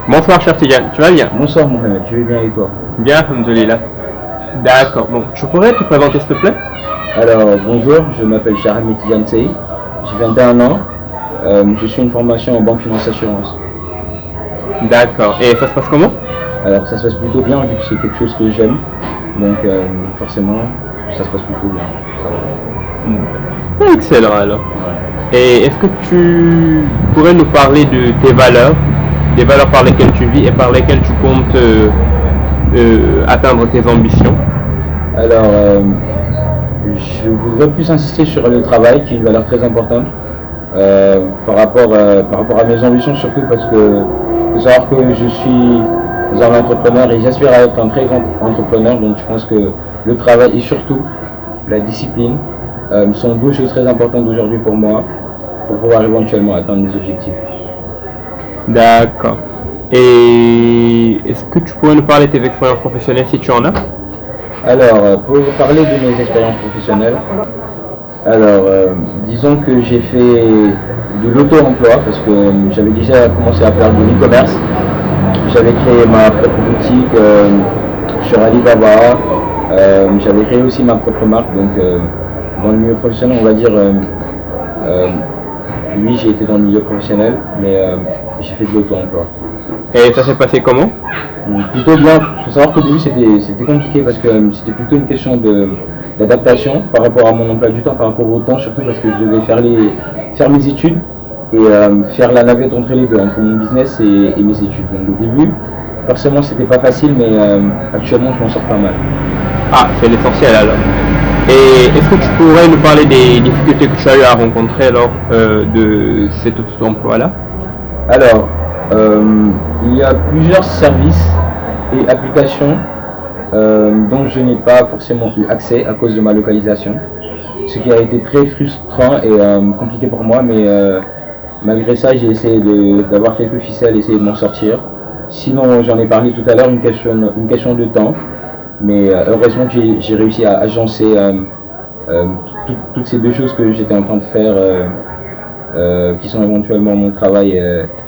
Bonsoir cher Tidiane, tu vas bien? Bonsoir Mohamed, je vais bien et toi? Bien, alhamdoulilah. D'accord, donc tu pourrais te présenter s'il te plaît? Alors bonjour, je m'appelle Shahram Tidiane Sey, j'ai 21 ans, je suis une formation en banque finance assurance. D'accord, et ça se passe comment? Alors ça se passe plutôt bien vu que c'est quelque chose que j'aime, donc forcément ça se passe plutôt bien. Ça Excellent alors. va. Ouais. Et est-ce que tu pourrais nous parler de tes valeurs, des valeurs par lesquelles tu vis et par lesquelles tu comptes atteindre tes ambitions? Alors je voudrais plus insister sur le travail qui est une valeur très importante par rapport à mes ambitions surtout parce que faut savoir que je suis un entrepreneur et j'aspire à être un très grand entrepreneur, donc je pense que le travail et surtout la discipline sont deux choses très importantes aujourd'hui pour moi pour pouvoir éventuellement atteindre mes objectifs. D'accord. Et est-ce que tu pourrais nous parler de tes expériences professionnelles si tu en as? Alors, pour parler de mes expériences professionnelles, alors disons que j'ai fait de l'auto-emploi parce que j'avais déjà commencé à faire de l'e-commerce. J'avais créé ma propre boutique sur Alibaba. J'avais créé aussi ma propre marque. Donc, dans le milieu professionnel, on va dire, oui, j'ai été dans le milieu professionnel, mais j'ai fait de l'auto-emploi. Et ça s'est passé comment? Plutôt bien. Il faut savoir qu'au début, c'était compliqué parce que c'était plutôt une question d'adaptation par rapport à mon emploi du temps, par rapport au temps, surtout parce que je devais faire mes études et faire la navette entre les deux, entre mon business et mes études. Donc au début, forcément, c'était pas facile, mais actuellement, je m'en sors pas mal. Ah, c'est l'essentiel alors. Et est-ce que tu pourrais nous parler des difficultés que tu as eu à rencontrer lors de cet emploi-là? Alors, il y a plusieurs services et applications dont je n'ai pas forcément eu accès à cause de ma localisation, ce qui a été très frustrant et compliqué pour moi, mais malgré ça, j'ai essayé d'avoir quelques ficelles, essayer de m'en sortir. Sinon, j'en ai parlé tout à l'heure, une question de temps, mais heureusement que j'ai réussi à agencer toutes ces deux choses que j'étais en train de faire, qui sont éventuellement mon travail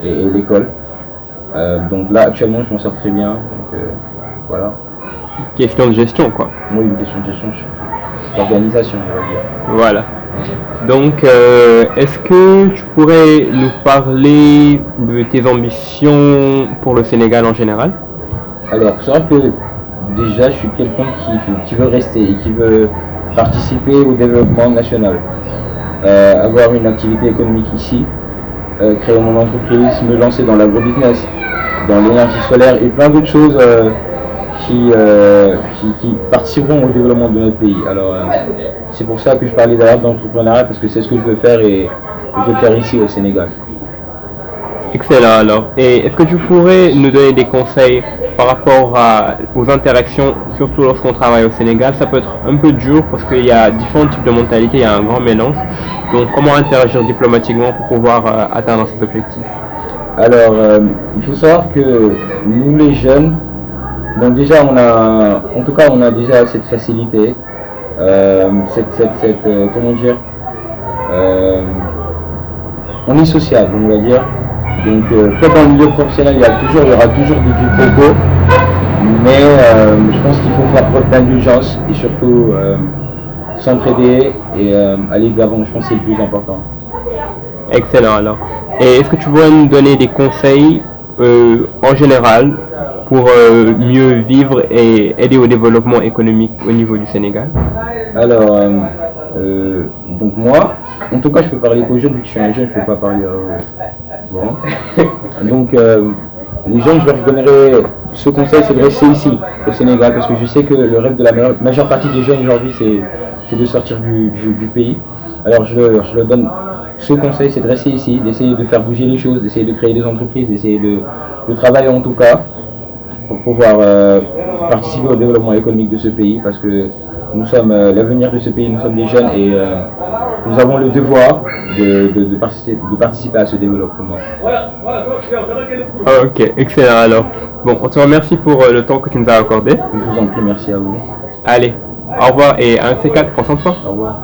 et l'école. Donc là, actuellement, je m'en sors très bien. Donc, voilà. Question de gestion, quoi. Oui, une question de gestion, surtout. D'organisation, on va dire. Voilà. Donc, est-ce que tu pourrais nous parler de tes ambitions pour le Sénégal en général? Alors, il faut savoir que déjà, je suis quelqu'un qui veut rester et qui veut participer au développement national. Avoir une activité économique ici, créer mon entreprise, me lancer dans l'agrobusiness, dans l'énergie solaire et plein d'autres choses qui participeront au développement de notre pays. Alors c'est pour ça que je parlais d'ailleurs d'entrepreneuriat parce que c'est ce que je veux faire et je veux faire ici au Sénégal. Excellent alors. Et est-ce que tu pourrais nous donner des conseils par rapport aux interactions, surtout lorsqu'on travaille au Sénégal? Ça peut être un peu dur parce qu'il y a différents types de mentalités, il y a un grand mélange. Donc comment interagir diplomatiquement pour pouvoir atteindre cet objectif? Alors il faut savoir que nous les jeunes, donc déjà on a déjà cette facilité, comment dire, on est sociable on va dire. Donc peut-être dans le milieu professionnel il y aura toujours des quiproquos, mais je pense qu'il faut faire preuve d'indulgence et surtout s'entraider et aller de l'avant. Je pense que c'est le plus important. Excellent alors. Et est-ce que tu pourrais nous donner des conseils en général pour mieux vivre et aider au développement économique au niveau du Sénégal? Alors, donc moi, en tout cas, je peux parler qu'aux jeunes, vu que je suis un jeune, je ne peux pas parler bon. Donc, les jeunes, je leur donnerai ce conseil, c'est de rester ici, au Sénégal, parce que je sais que le rêve de la majeure partie des jeunes aujourd'hui, c'est de sortir du pays. Alors, je leur donne ce conseil, c'est de rester ici, d'essayer de faire bouger les choses, d'essayer de créer des entreprises, d'essayer de travailler en tout cas, pour pouvoir participer au développement économique de ce pays, parce que nous sommes l'avenir de ce pays, nous sommes des jeunes et nous avons le devoir de participer à ce développement. Ok, excellent alors. Bon, on te remercie pour le temps que tu nous as accordé. Je vous en prie, merci à vous. Allez, au revoir et un de ces quatre, prends soin de toi. Au revoir.